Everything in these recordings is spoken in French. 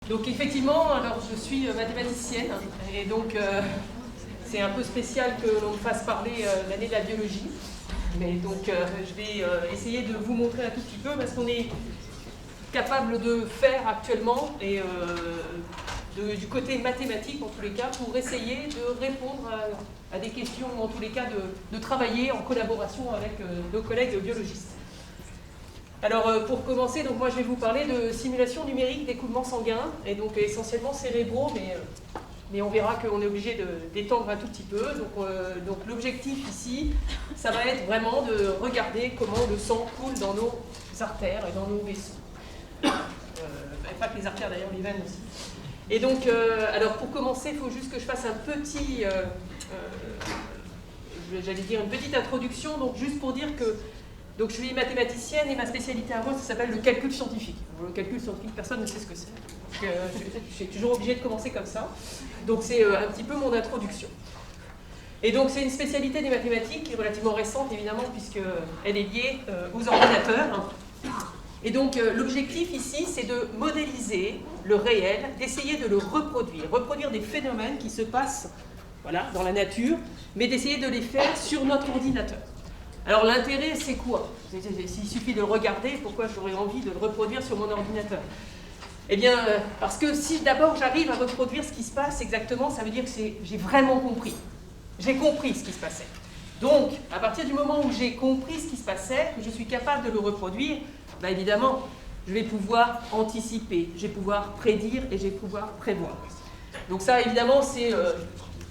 Donc effectivement, alors je suis mathématicienne et donc c'est un peu spécial que l'on me fasse parler l'année de la biologie. Mais donc je vais essayer de vous montrer un tout petit peu parce qu'on est capable de faire actuellement et du côté mathématique en tous les cas pour essayer de répondre à des questions, en tous les cas de travailler en collaboration avec nos collègues biologistes. Alors pour commencer, donc moi je vais vous parler de simulation numérique d'écoulement sanguin, et donc essentiellement cérébraux, mais on verra qu'on est obligé d'étendre un tout petit peu. Donc l'objectif ici, ça va être vraiment de regarder comment le sang coule dans nos artères et dans nos vaisseaux. Pas que les artères d'ailleurs, les veines aussi. Et donc, alors pour commencer, il faut juste que je fasse un petit, j'allais dire une petite introduction, donc juste pour dire que donc je suis mathématicienne et ma spécialité à moi, ça s'appelle le calcul scientifique. Le calcul scientifique, personne ne sait ce que c'est. Donc, je suis toujours obligée de commencer comme ça. Donc c'est un petit peu mon introduction. Et donc c'est une spécialité des mathématiques qui est relativement récente évidemment puisqu'elle est liée aux ordinateurs. Et donc l'objectif ici c'est de modéliser le réel, d'essayer de le reproduire des phénomènes qui se passent voilà, dans la nature, mais d'essayer de les faire sur notre ordinateur. Alors l'intérêt c'est quoi? S'il suffit de le regarder, pourquoi j'aurais envie de le reproduire sur mon ordinateur? Eh bien parce que si d'abord j'arrive à reproduire ce qui se passe exactement, ça veut dire que j'ai vraiment compris. J'ai compris ce qui se passait. Donc à partir du moment où j'ai compris ce qui se passait, que je suis capable de le reproduire, ben évidemment je vais pouvoir anticiper, je vais pouvoir prédire et je vais pouvoir prévoir. Donc ça évidemment c'est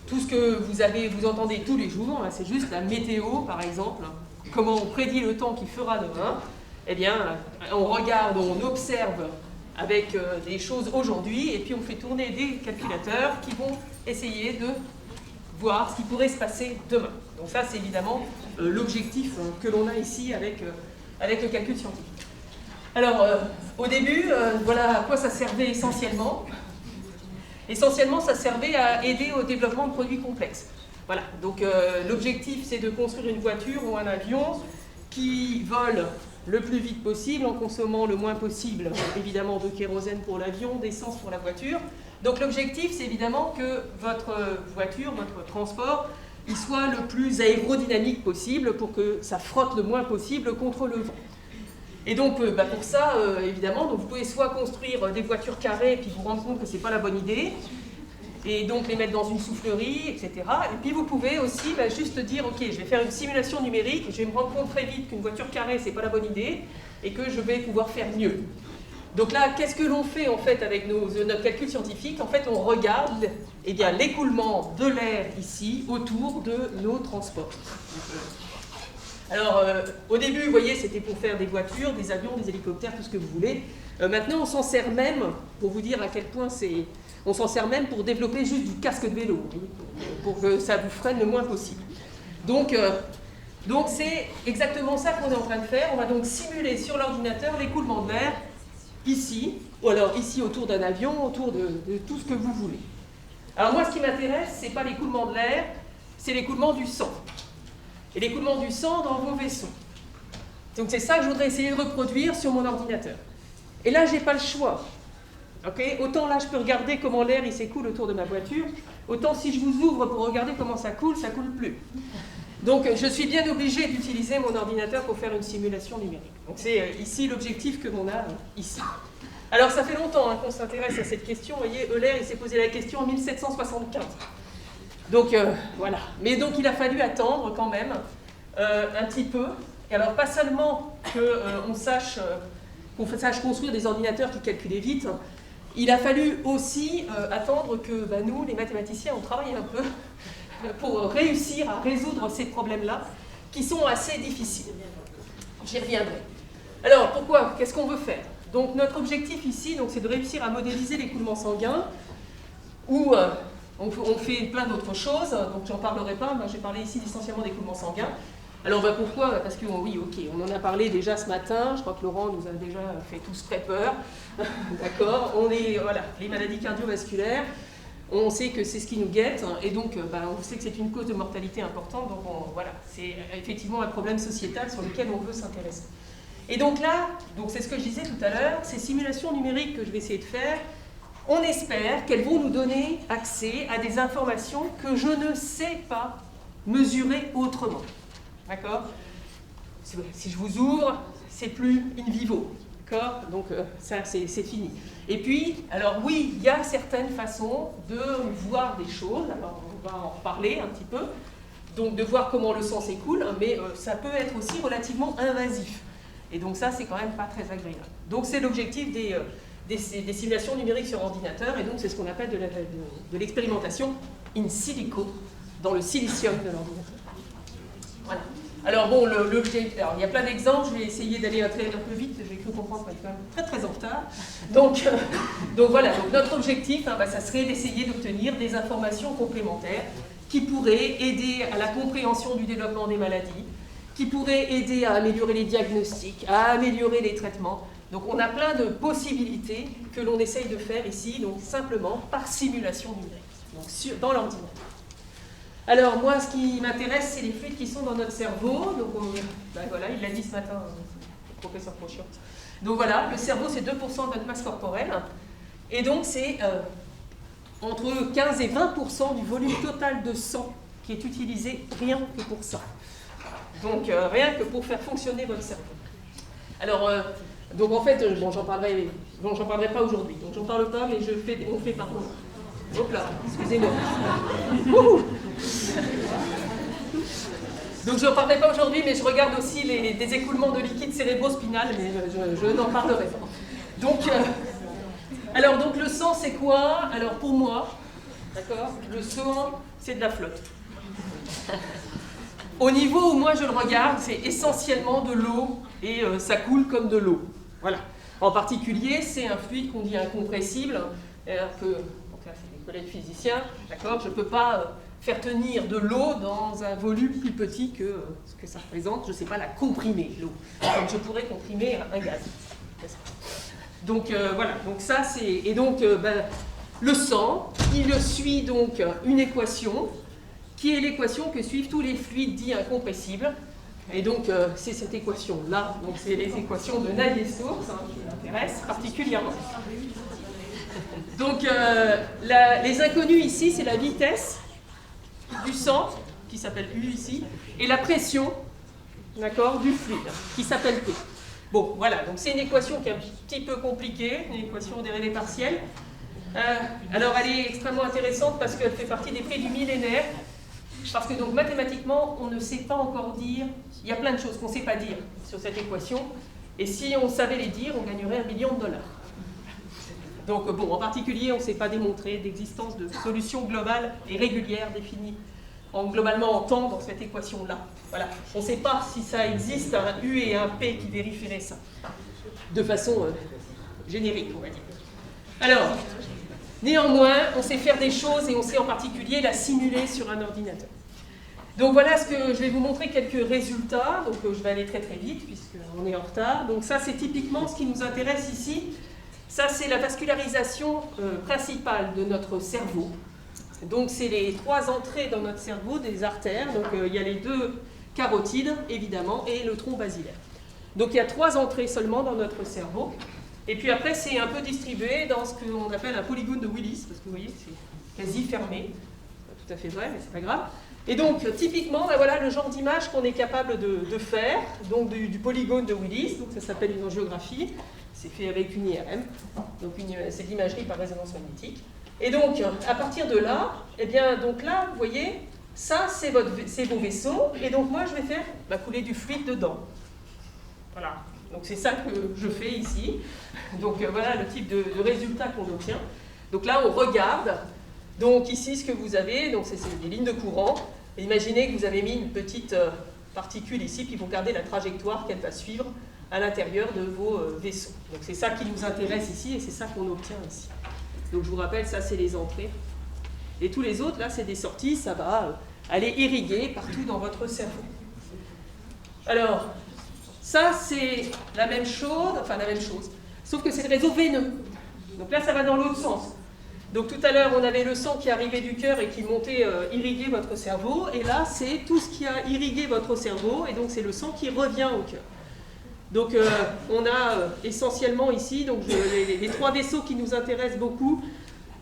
tout ce que vous entendez tous les jours, c'est juste la météo par exemple, comment on prédit le temps qu'il fera demain. Eh bien, on regarde, on observe avec des choses aujourd'hui et puis on fait tourner des calculateurs qui vont essayer de voir ce qui pourrait se passer demain. Donc ça c'est évidemment l'objectif que l'on a ici avec le calcul scientifique. Alors au début, voilà à quoi ça servait essentiellement. Essentiellement, ça servait à aider au développement de produits complexes. Voilà, donc l'objectif c'est de construire une voiture ou un avion qui vole le plus vite possible en consommant le moins possible, évidemment, de kérosène pour l'avion, d'essence pour la voiture. Donc l'objectif c'est évidemment que votre voiture, votre transport, il soit le plus aérodynamique possible pour que ça frotte le moins possible contre le vent. Et donc pour ça, évidemment, donc vous pouvez soit construire des voitures carrées et puis vous rendre compte que ce n'est pas la bonne idée, et donc les mettre dans une soufflerie, etc. Et puis vous pouvez aussi juste dire, ok, je vais faire une simulation numérique, je vais me rendre compte très vite qu'une voiture carrée, ce n'est pas la bonne idée, et que je vais pouvoir faire mieux. Donc là, qu'est-ce que l'on fait en fait avec notre calcul scientifique? En fait, on regarde l'écoulement de l'air ici autour de nos transports. Alors, au début, vous voyez, c'était pour faire des voitures, des avions, des hélicoptères, tout ce que vous voulez. Maintenant, on s'en sert même, pour vous dire à quel point c'est... On s'en sert même pour développer juste du casque de vélo, pour que ça vous freine le moins possible. Donc c'est exactement ça qu'on est en train de faire. On va donc simuler sur l'ordinateur l'écoulement de l'air, ici, ou alors ici autour d'un avion, autour de tout ce que vous voulez. Alors moi, ce qui m'intéresse, ce n'est pas l'écoulement de l'air, c'est l'écoulement du sang. Et l'écoulement du sang dans vos vaisseaux. Donc c'est ça que je voudrais essayer de reproduire sur mon ordinateur. Et là, je n'ai pas le choix. Okay, autant là, je peux regarder comment l'air s'écoule autour de ma voiture, autant si je vous ouvre pour regarder comment ça coule plus. Donc je suis bien obligée d'utiliser mon ordinateur pour faire une simulation numérique. Donc c'est ici l'objectif que l'on a ici. Alors ça fait longtemps qu'on s'intéresse à cette question. Vous voyez, Euler, il s'est posé la question en 1775. Donc voilà. Mais donc il a fallu attendre quand même un petit peu. Et alors pas seulement qu'on sache construire des ordinateurs qui calculaient vite, il a fallu aussi attendre que nous, les mathématiciens, on travaille un peu pour réussir à résoudre ces problèmes-là, qui sont assez difficiles. J'y reviendrai. Alors pourquoi? Qu'est-ce qu'on veut faire? Donc notre objectif ici, c'est de réussir à modéliser l'écoulement sanguin, où on fait plein d'autres choses, donc j'en parlerai pas, j'ai parlé ici essentiellement d'écoulement sanguin. Alors pourquoi? Parce que oui, ok, on en a parlé déjà ce matin, je crois que Laurent nous a déjà fait tous très peur, d'accord? Voilà, les maladies cardiovasculaires, on sait que c'est ce qui nous guette, et donc on sait que c'est une cause de mortalité importante, donc voilà, c'est effectivement un problème sociétal sur lequel on veut s'intéresser. Et donc là, c'est ce que je disais tout à l'heure, ces simulations numériques que je vais essayer de faire, on espère qu'elles vont nous donner accès à des informations que je ne sais pas mesurer autrement. D'accord? Si je vous ouvre, c'est plus in vivo. D'accord? Donc ça, c'est fini. Et puis, alors oui, il y a certaines façons de voir des choses. Alors on va en reparler un petit peu. Donc de voir comment le sang s'écoule, hein, mais ça peut être aussi relativement invasif. Et donc ça, c'est quand même pas très agréable. Donc c'est l'objectif des simulations numériques sur ordinateur, et donc c'est ce qu'on appelle de l'expérimentation in silico, dans le silicium de l'ordinateur. Voilà. Alors bon, il y a plein d'exemples, je vais essayer d'aller un peu vite, j'ai cru comprendre qu'on est quand même très très en retard. Donc voilà, donc notre objectif, hein, ça serait d'essayer d'obtenir des informations complémentaires qui pourraient aider à la compréhension du développement des maladies, qui pourraient aider à améliorer les diagnostics, à améliorer les traitements. Donc on a plein de possibilités que l'on essaye de faire ici, donc simplement par simulation numérique, donc dans l'ordinateur. Alors moi, ce qui m'intéresse, c'est les fluides qui sont dans notre cerveau. Donc voilà, il l'a dit ce matin, le professeur Prochian. Donc voilà, le cerveau, c'est 2% de notre masse corporelle. Et donc c'est entre 15 et 20% du volume total de sang qui est utilisé rien que pour ça. Donc rien que pour faire fonctionner votre cerveau. Alors, donc en fait, j'en parlerai pas aujourd'hui. Donc j'en parle pas, mais on fait par contre. Hop là, excusez-moi. Donc je n'en parlerai pas aujourd'hui, mais je regarde aussi des écoulements de liquide cérébro-spinal, mais je n'en parlerai pas. Donc, donc le sang, c'est quoi? Alors pour moi, d'accord, le sang, c'est de la flotte. Au niveau où moi je le regarde, c'est essentiellement de l'eau, et ça coule comme de l'eau. Voilà. En particulier, c'est un fluide qu'on dit incompressible, alors que, donc là c'est des collègues physiciens, d'accord, je ne peux pas faire tenir de l'eau dans un volume plus petit que ce que ça représente, je ne sais pas la comprimer, l'eau, comme je pourrais comprimer un gaz. Donc voilà, donc ça c'est... Et donc le sang, il suit donc une équation, qui est l'équation que suivent tous les fluides dits incompressibles. Et donc c'est cette équation-là, donc c'est les équations de Navier-Stokes qui m'intéressent particulièrement. Donc les inconnus ici, c'est la vitesse du sang, qui s'appelle U ici, et la pression, d'accord, du fluide, qui s'appelle P. Bon, voilà, donc c'est une équation qui est un petit peu compliquée, une équation dérivée partielle. Alors elle est extrêmement intéressante parce qu'elle fait partie des prix du millénaire, parce que donc mathématiquement, on ne sait pas encore dire, il y a plein de choses qu'on ne sait pas dire sur cette équation, et si on savait les dire, on gagnerait $1 million. Donc bon, en particulier, on ne sait pas démontrer l'existence de solutions globales et régulières définies globalement en temps dans cette équation-là. Voilà. On ne sait pas si ça existe un U et un P qui vérifieraient ça, de façon générique, on va dire. Alors, néanmoins, on sait faire des choses et on sait en particulier la simuler sur un ordinateur. Donc voilà ce que je vais vous montrer quelques résultats. Donc je vais aller très très vite puisqu'on est en retard. Donc ça, c'est typiquement ce qui nous intéresse ici. Ça, c'est la vascularisation principale de notre cerveau. Donc, c'est les 3 entrées dans notre cerveau des artères. Donc, il y a les 2 carotides, évidemment, et le tronc basilaire. Donc, il y a 3 entrées seulement dans notre cerveau. Et puis après, c'est un peu distribué dans ce qu'on appelle un polygone de Willis, parce que vous voyez, c'est quasi fermé. Pas tout à fait vrai, mais c'est pas grave. Et donc, typiquement, voilà le genre d'image qu'on est capable de faire, donc du polygone de Willis. Donc, ça s'appelle une angiographie. C'est fait avec une IRM, donc c'est de l'imagerie par résonance magnétique. Et donc, à partir de là, eh bien, donc là, vous voyez, ça, c'est vos vaisseaux, et donc moi, je vais faire couler du fluide dedans. Voilà, donc c'est ça que je fais ici. Donc voilà le type de résultat qu'on obtient. Donc là, on regarde, donc ici, ce que vous avez, donc c'est des lignes de courant. Et imaginez que vous avez mis une petite particule ici, puis vous regardez la trajectoire qu'elle va suivre à l'intérieur de vos vaisseaux. Donc c'est ça qui nous intéresse ici et c'est ça qu'on obtient ici. Donc je vous rappelle, ça c'est les entrées. Et tous les autres, là c'est des sorties, ça va aller irriguer partout dans votre cerveau. Alors, ça c'est la même chose, sauf que c'est le réseau veineux. Donc là ça va dans l'autre sens. Donc tout à l'heure on avait le sang qui arrivait du cœur et qui montait irriguer votre cerveau, et là c'est tout ce qui a irrigué votre cerveau, et donc c'est le sang qui revient au cœur. Donc on a essentiellement ici donc, les trois vaisseaux qui nous intéressent beaucoup.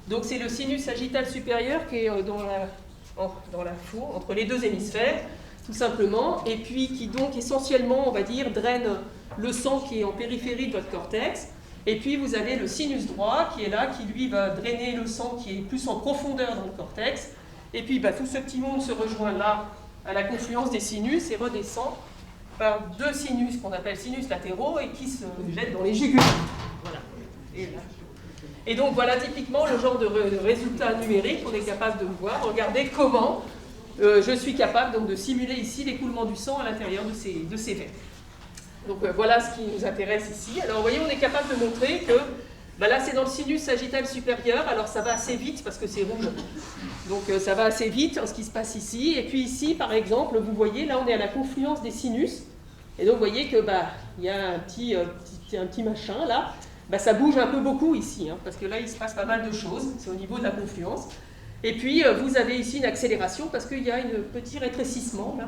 Donc c'est le sinus sagittal supérieur qui est dans la four, entre les deux hémisphères, tout simplement, et puis qui donc essentiellement, on va dire, draine le sang qui est en périphérie de votre cortex. Et puis vous avez le sinus droit qui est là, qui lui va drainer le sang qui est plus en profondeur dans le cortex. Et puis tout ce petit monde se rejoint là, à la confluence des sinus, et redescend par deux sinus qu'on appelle sinus latéraux et qui se jettent dans les jugulaires. Voilà. Et donc voilà typiquement le genre de résultat numérique qu'on est capable de voir. Regardez comment je suis capable donc, de simuler ici l'écoulement du sang à l'intérieur de ces veines. Donc voilà ce qui nous intéresse ici. Alors vous voyez, on est capable de montrer que là c'est dans le sinus sagittal supérieur, alors ça va assez vite parce que c'est rouge. Donc ça va assez vite ce qui se passe ici. Et puis ici par exemple, vous voyez, là on est à la confluence des sinus. Et donc vous voyez que il y a un petit machin là. Ça bouge un peu beaucoup ici, hein, parce que là il se passe pas mal de choses, c'est au niveau de la confluence. Et puis vous avez ici une accélération parce qu'il y a un petit rétrécissement là.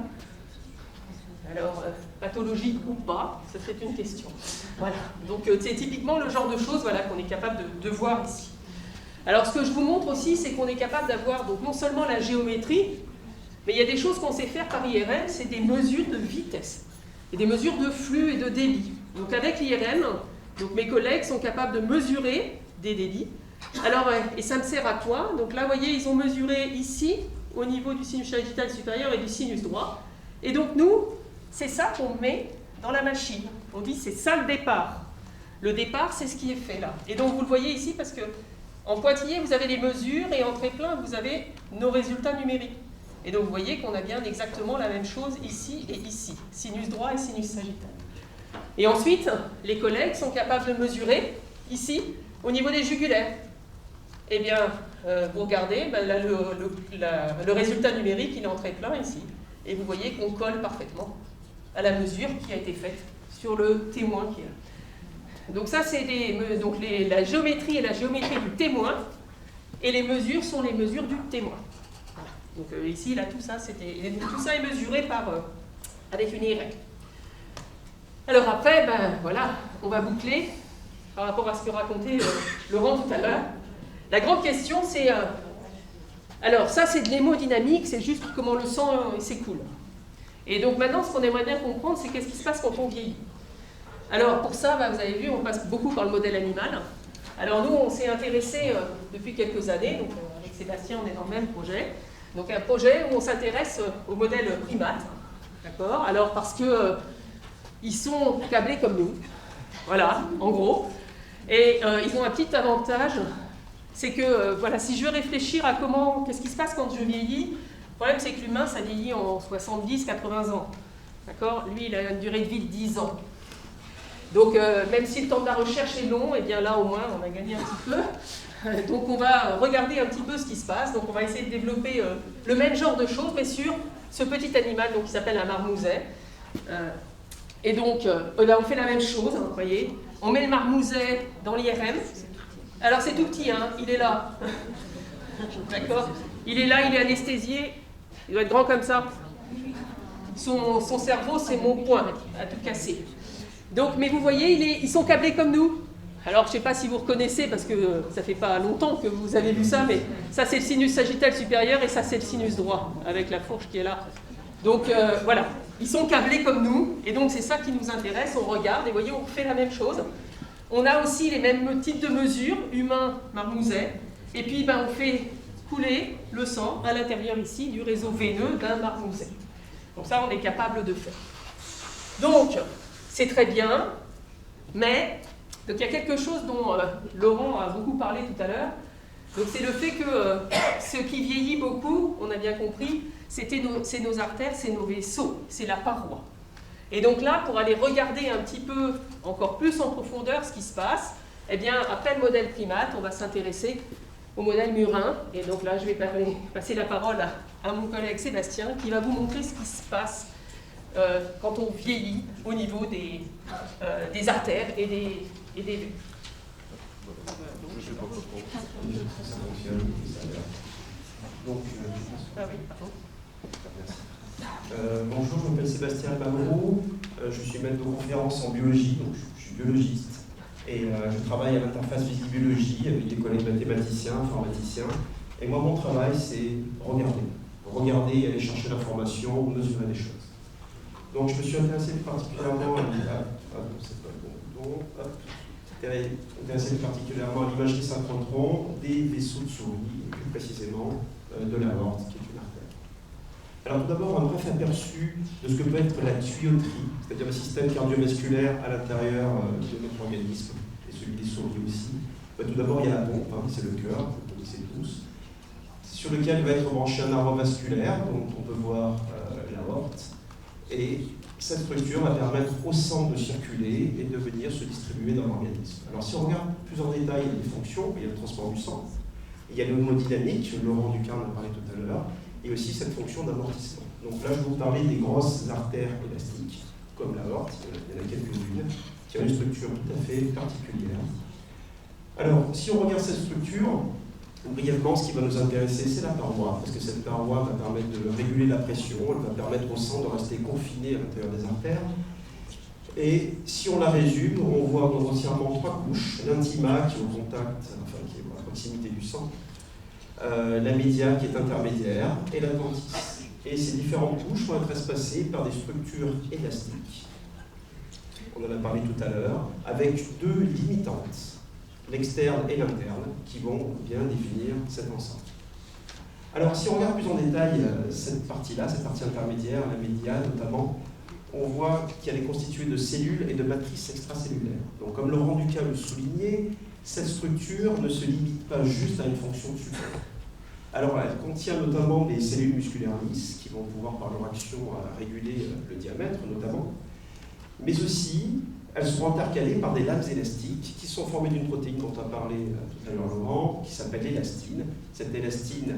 Alors, pathologique ou pas, ça c'est une question. Voilà. Donc c'est typiquement le genre de choses voilà, qu'on est capable de voir ici. Alors ce que je vous montre aussi, c'est qu'on est capable d'avoir donc, non seulement la géométrie, mais il y a des choses qu'on sait faire par IRM, c'est des mesures de vitesse, et des mesures de flux et de débit. Donc avec l'IRM, donc mes collègues sont capables de mesurer des débits. Alors, et ça me sert à quoi? Donc là, vous voyez, ils ont mesuré ici, au niveau du sinus sagittal supérieur et du sinus droit. Et donc nous, c'est ça qu'on met dans la machine. On dit c'est ça le départ. Le départ, c'est ce qui est fait là. Et donc vous le voyez ici parce que en pointillé, vous avez les mesures et en trait plein, vous avez nos résultats numériques. Et donc vous voyez qu'on a bien exactement la même chose ici et ici. Sinus droit et sinus sagittal. Et ensuite, les collègues sont capables de mesurer ici, au niveau des jugulaires. Eh bien, vous regardez, là, le résultat numérique, il est en trait plein ici. Et vous voyez qu'on colle parfaitement à la mesure qui a été faite sur le témoin qui est là. Donc ça, c'est la géométrie est la géométrie du témoin, et les mesures sont les mesures du témoin. Voilà. Donc ici, là, tout ça est mesuré avec une IRM. Alors après, voilà, on va boucler par rapport à ce que racontait Laurent tout à l'heure. La grande question, c'est... alors ça, c'est de l'hémodynamique, c'est juste comment le sang s'écoule. Et donc maintenant, ce qu'on aimerait bien comprendre, c'est qu'est-ce qui se passe quand on vieillit. Alors pour ça, vous avez vu, on passe beaucoup par le modèle animal. Alors nous, on s'est intéressé depuis quelques années, donc avec Sébastien, on est dans le même projet. Donc un projet où on s'intéresse au modèle primate, d'accord? Alors parce que ils sont câblés comme nous, voilà, en gros. Et ils ont un petit avantage, c'est que voilà, si je veux réfléchir à qu'est-ce qui se passe quand je vieillis, le problème c'est que l'humain, ça vieillit en 70-80 ans. D'accord? Lui, il a une durée de vie de 10 ans. Donc, même si le temps de la recherche est long, et bien là, au moins, on a gagné un petit peu. Donc, on va regarder un petit peu ce qui se passe. Donc, on va essayer de développer le même genre de choses, mais sur ce petit animal donc, qui s'appelle un marmouset. Et donc, on fait la même chose, hein, vous voyez. On met le marmouset dans l'IRM. Alors, c'est tout petit, hein, il est là. D'accord? Il est là, il est anesthésié. Il doit être grand comme ça. Son cerveau, c'est mon poing, à tout casser. Donc, mais vous voyez, ils sont câblés comme nous. Alors, je ne sais pas si vous reconnaissez, parce que ça ne fait pas longtemps que vous avez vu ça, mais ça, c'est le sinus sagittal supérieur et ça, c'est le sinus droit, avec la fourche qui est là. Donc, voilà, ils sont câblés comme nous, et donc c'est ça qui nous intéresse. On regarde, et vous voyez, on fait la même chose. On a aussi les mêmes types de mesures, humain, marmouset, et puis on fait couler le sang à l'intérieur ici du réseau veineux d'un marmouset. Donc ça, on est capable de faire. Donc, c'est très bien, mais donc, il y a quelque chose dont Laurent a beaucoup parlé tout à l'heure. Donc, c'est le fait que ce qui vieillit beaucoup, on a bien compris, c'est nos artères, c'est nos vaisseaux, c'est la paroi. Et donc là, pour aller regarder un petit peu, encore plus en profondeur, ce qui se passe, eh bien, après le modèle primate, on va s'intéresser au modèle murin. Et donc là, je vais passer la parole à mon collègue Sébastien, qui va vous montrer ce qui se passe quand on vieillit au niveau des artères et des veines. Bonjour, je m'appelle Sébastien Barou, je suis maître de conférence en biologie, donc je suis biologiste, et je travaille à l'interface physique-biologie avec des collègues mathématiciens, informaticiens. Et moi, mon travail, c'est regarder. Regarder, aller chercher l'information, mesurer les choses. Donc je me suis intéressé particulièrement à l'imagerie synchrotron des vaisseaux de souris, et plus précisément de l'aorte, qui est une artère. Alors tout d'abord, un bref aperçu de ce que peut être la tuyauterie, c'est-à-dire le système cardiovasculaire à l'intérieur de notre organisme, et celui des souris aussi. Tout d'abord, il y a la pompe, c'est le cœur, vous le connaissez tous, sur lequel va être branché un arbre vasculaire, dont on peut voir l'aorte, et cette structure va permettre au sang de circuler et de venir se distribuer dans l'organisme. Alors si on regarde plus en détail les fonctions, il y a le transport du sang, il y a l'hémodynamique, Laurent Ducard en a parlé tout à l'heure, et aussi cette fonction d'amortissement. Donc là, je vais vous parler des grosses artères élastiques, comme l'aorte, il y en a quelques-unes, qui ont une structure tout à fait particulière. Alors, si on regarde cette structure, brièvement, ce qui va nous intéresser, c'est la paroi, parce que cette paroi va permettre de réguler la pression, elle va permettre au sang de rester confiné à l'intérieur des artères. Et si on la résume, on voit grossièrement trois couches: l'intima qui est au contact, enfin qui est à proximité du sang, la média qui est intermédiaire, et l'adventice. Et ces différentes couches vont être espacées par des structures élastiques. On en a parlé tout à l'heure, avec deux limitantes, l'externe et l'interne, qui vont bien définir cet ensemble. Alors, si on regarde plus en détail cette partie-là, cette partie intermédiaire, la média notamment, on voit qu'elle est constituée de cellules et de matrices extracellulaires. Donc, comme Laurent Ducas le soulignait, cette structure ne se limite pas juste à une fonction de support. Alors, elle contient notamment des cellules musculaires lisses, qui vont pouvoir, par leur action, réguler le diamètre, notamment, mais aussi elles seront intercalées par des lames élastiques qui sont formées d'une protéine dont a parlé tout à l'heure Laurent, qui s'appelle l'élastine. Cette élastine,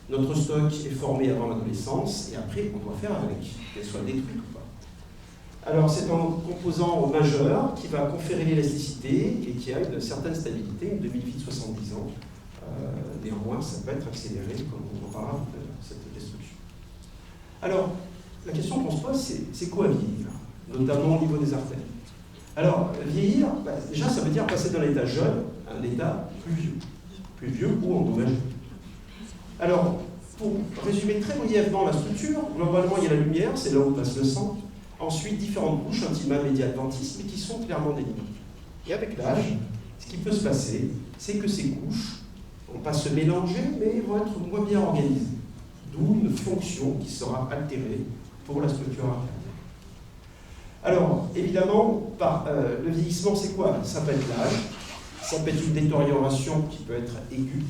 notre stock est formé avant l'adolescence et après on doit faire avec, qu'elle soit détruite ou pas. Alors c'est un composant majeur qui va conférer l'élasticité et qui a une certaine stabilité, une demi-vie de 70 ans. Néanmoins, ça peut être accéléré, comme on en parlera tout à l'heure, cette destruction. Alors, la question qu'on se pose, c'est quoi vieillir, notamment au niveau des artères? Alors, vieillir, déjà, ça veut dire passer d'un état jeune à un état plus vieux. Plus vieux ou endommagé. Alors, pour résumer très brièvement la structure, globalement, il y a la lumière, c'est là où passe le sang. Ensuite, différentes couches, intima, média, adventice, mais qui sont clairement délimitées. Et avec l'âge, ce qui peut se passer, c'est que ces couches vont pas se mélanger, mais vont être moins bien organisées. D'où une fonction qui sera altérée pour la structure artérielle. Alors, évidemment, le vieillissement, c'est quoi? Ça peut être l'âge, ça peut être une détérioration qui peut être aiguë,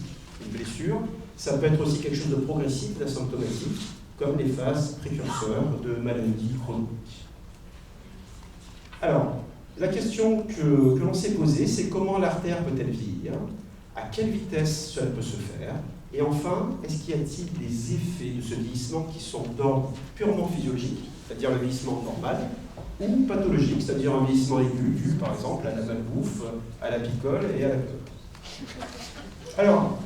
une blessure, ça peut être aussi quelque chose de progressif, d'asymptomatique, comme les phases précurseurs de maladies chroniques. Alors, la question que l'on s'est posée, c'est comment l'artère peut-elle vieillir? À quelle vitesse cela peut se faire? Et enfin, est-ce qu'il y a-t-il des effets de ce vieillissement qui sont d'ordre purement physiologique, c'est-à-dire le vieillissement normal, ou pathologique, c'est-à-dire un vieillissement aigu dû, par exemple, à la malbouffe, à la picole et à la clope. Alors,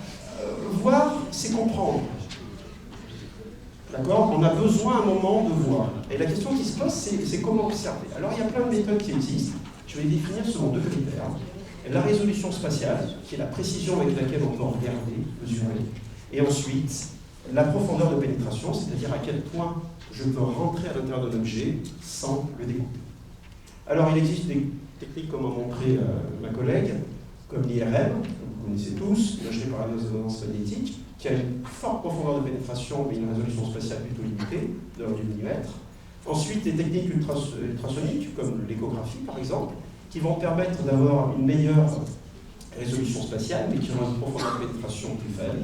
voir, c'est comprendre. D'accord? On a besoin à un moment de voir. Et la question qui se pose, c'est comment observer. Alors, il y a plein de méthodes qui existent. Je vais les définir selon deux critères. La résolution spatiale, qui est la précision avec laquelle on peut regarder, mesurer. Et ensuite, la profondeur de pénétration, c'est-à-dire à quel point je peux rentrer à l'intérieur d'un objet sans le découper. Alors, il existe des techniques, comme a montré ma collègue, comme l'IRM, que vous connaissez tous, imaginé par la résonance magnétique, qui a une forte profondeur de pénétration, mais une résolution spatiale plutôt limitée, de l'ordre du millimètre. Ensuite, des techniques ultrasoniques, comme l'échographie, par exemple, qui vont permettre d'avoir une meilleure résolution spatiale, mais qui ont une profondeur de pénétration plus faible.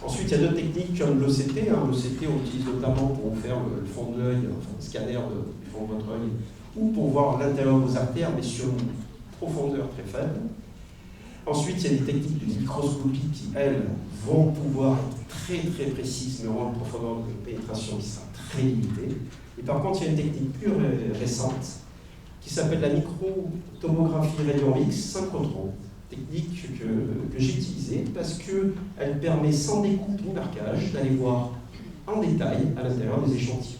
Ensuite, il y a d'autres techniques comme l'OCT. L'OCT, on l'utilise notamment pour faire le fond de l'œil, enfin le scanner du fond de votre œil, ou pour voir l'intérieur de vos artères, mais sur une profondeur très faible. Ensuite, il y a des techniques de microscopie qui, elles, vont pouvoir être très très précises, mais auront une profondeur de pénétration qui sera très limitée. Et par contre, il y a une technique plus récente qui s'appelle la microtomographie rayon X synchrotron. Technique que j'ai utilisée parce qu'elle permet, sans découpe ni marquage, d'aller voir en détail à l'intérieur des échantillons.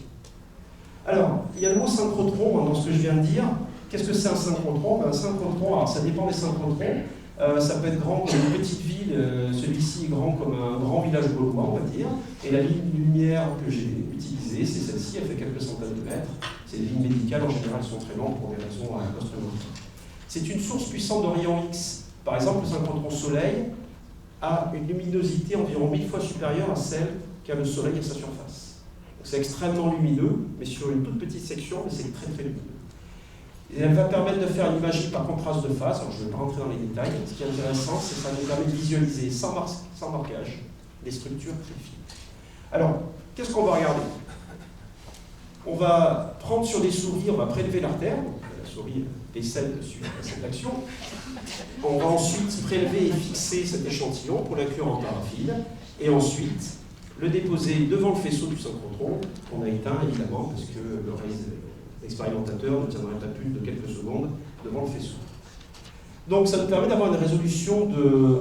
Alors, il y a le mot synchrotron dans ce que je viens de dire. Qu'est-ce que c'est un synchrotron? Un synchrotron, alors ça dépend des synchrotrons. Ça peut être grand comme une petite ville, celui-ci est grand comme un grand village gaulois, on va dire. Et la ligne de lumière que j'ai utilisée, c'est celle-ci, elle fait quelques centaines de mètres. Ces lignes médicales, en général, sont très longues pour des raisons astronomiques. C'est une source puissante de rayons X. Par exemple, le synchrotron Soleil a une luminosité environ 1000 fois supérieure à celle qu'a le Soleil à sa surface. C'est extrêmement lumineux, mais sur une toute petite section, mais c'est très très lumineux. Et elle va permettre de faire une imagerie par contraste de phase. Alors je ne vais pas rentrer dans les détails. Ce qui est intéressant, c'est que ça nous permet de visualiser sans marquage les structures très fines. Alors, qu'est-ce qu'on va regarder? On va prendre sur des souris, on va prélever l'artère. La souris décède suite à cette action. On va ensuite prélever et fixer cet échantillon pour l'inclure en paraffine. Et ensuite, le déposer devant le faisceau du synchrotron, qu'on a éteint évidemment, parce que l'expérimentateur ne tiendrait pas plus de quelques secondes devant le faisceau. Donc ça nous permet d'avoir une résolution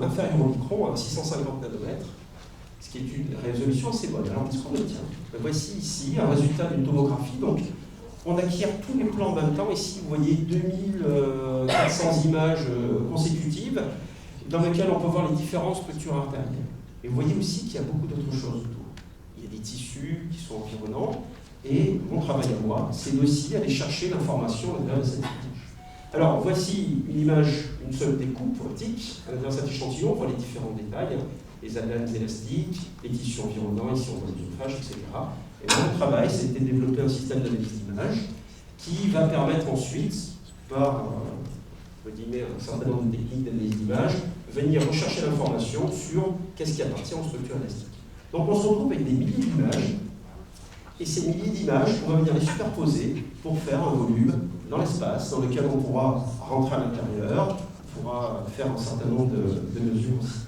inférieure au micron, à 650 nanomètres, ce qui est une résolution assez bonne. Alors qu'est-ce qu'on obtient? Voici ici un résultat d'une tomographie. Donc on acquiert tous les plans en même temps. Ici, vous voyez 2400 images consécutives dans lesquelles on peut voir les différentes structures artérielles. Et vous voyez aussi qu'il y a beaucoup d'autres choses autour. Il y a des tissus qui sont environnants. Et mon travail à moi, c'est aussi aller chercher l'information à l'intérieur de cette image. Alors, voici une image, une seule découpe optique. À l'intérieur de cet échantillon, on voit les différents détails, les ananes élastiques, les tissus environnants, ici on voit les ouvrages, etc. Et mon travail, c'était de développer un système d'analyse d'image qui va permettre ensuite, par un certain nombre de techniques d'analyse d'image, venir rechercher l'information sur qu'est-ce qui appartient aux structures élastiques. Donc on se retrouve avec des milliers d'images, et ces milliers d'images, on va venir les superposer pour faire un volume dans l'espace, dans lequel on pourra rentrer à l'intérieur, on pourra faire un certain nombre de mesures aussi.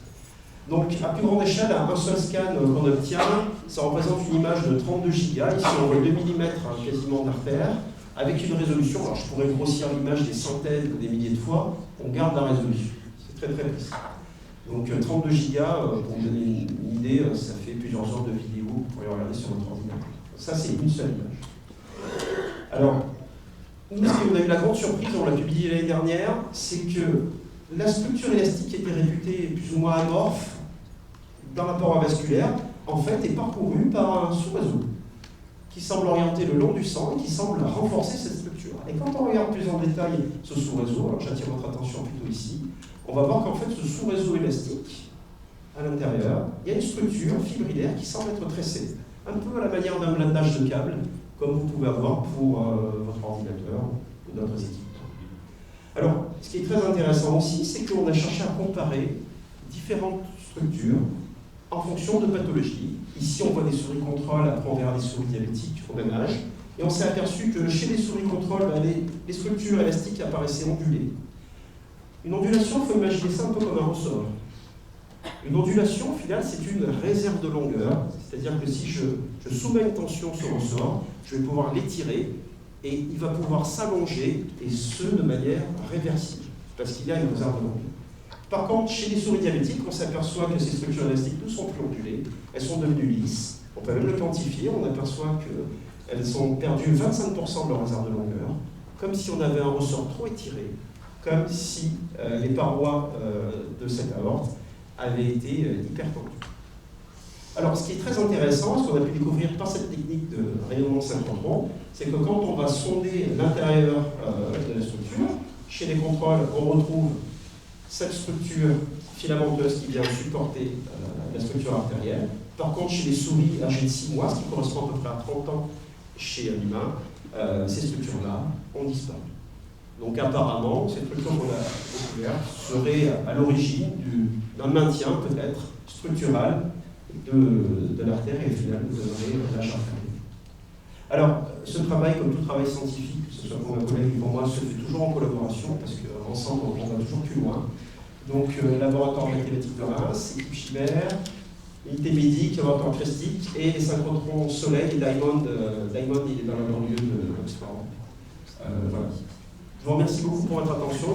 Donc, à plus grande échelle, un seul scan qu'on obtient, ça représente une image de 32 gigas. Ici, on voit 2 mm quasiment d'artère, avec une résolution. Alors, je pourrais grossir l'image des centaines ou des milliers de fois, on garde la résolution. C'est très très précis. Donc, 32 gigas, pour vous donner une idée, ça fait plusieurs heures de vidéo, vous pourrez regarder sur votre ordinateur. Ça, c'est une seule image. Alors, nous, on a eu la grande surprise, on l'a publié l'année dernière, c'est que la structure élastique qui était réputée plus ou moins amorphe dans la paroi vasculaire, en fait, est parcourue par un sous-réseau qui semble orienté le long du sang et qui semble renforcer cette structure. Et quand on regarde plus en détail ce sous-réseau, alors j'attire votre attention plutôt ici, on va voir qu'en fait, ce sous-réseau élastique, à l'intérieur, il y a une structure fibrillaire qui semble être tressée, un peu à la manière d'un blindage de câble, comme vous pouvez avoir pour votre ordinateur ou d'autres équipements. Alors, ce qui est très intéressant aussi, c'est qu'on a cherché à comparer différentes structures en fonction de pathologies. Ici, on voit des souris contrôle, après on verra des souris diabétiques au même âge. Et on s'est aperçu que chez les souris contrôle, les structures élastiques apparaissaient ondulées. Une ondulation, il faut imaginer ça un peu comme un ressort. Une ondulation, au final, c'est une réserve de longueur. C'est-à-dire que si je soumets une tension sur le ressort, je vais pouvoir l'étirer et il va pouvoir s'allonger, et ce, de manière réversible, parce qu'il y a une réserve de longueur. Par contre, chez les souris diabétiques, on s'aperçoit que ces structures élastiques ne sont plus ondulées, elles sont devenues lisses. On peut même le quantifier, on aperçoit qu'elles ont perdu 25% de leur réserve de longueur, comme si on avait un ressort trop étiré, comme si les parois de cette aorte avaient été hyper tendues. Alors, ce qui est très intéressant, ce qu'on a pu découvrir par cette technique de rayonnement synchrotron, c'est que quand on va sonder l'intérieur de la structure, chez les contrôles, on retrouve cette structure filamenteuse qui vient supporter la structure artérielle. Par contre, chez les souris âgées de 6 mois, ce qui correspond à peu près à 30 ans chez un humain, ces structures-là ont disparu. Donc apparemment, cette structure qu'on a découverte serait à l'origine d'un maintien peut-être structural de l'artère et finalement de la charge artérielle. Alors, ce travail, comme tout travail scientifique, que ce soit pour ma collègue ou pour moi, se fait toujours en collaboration, parce qu'ensemble, on va toujours plus loin. Donc, laboratoire mathématique de Reims, équipe Chimère, unité médique, laboratoire christique, et les synchrotrons Soleil et Diamond. Diamond, il est dans la banlieue de l'Oxford. Voilà. Je vous remercie beaucoup pour votre attention.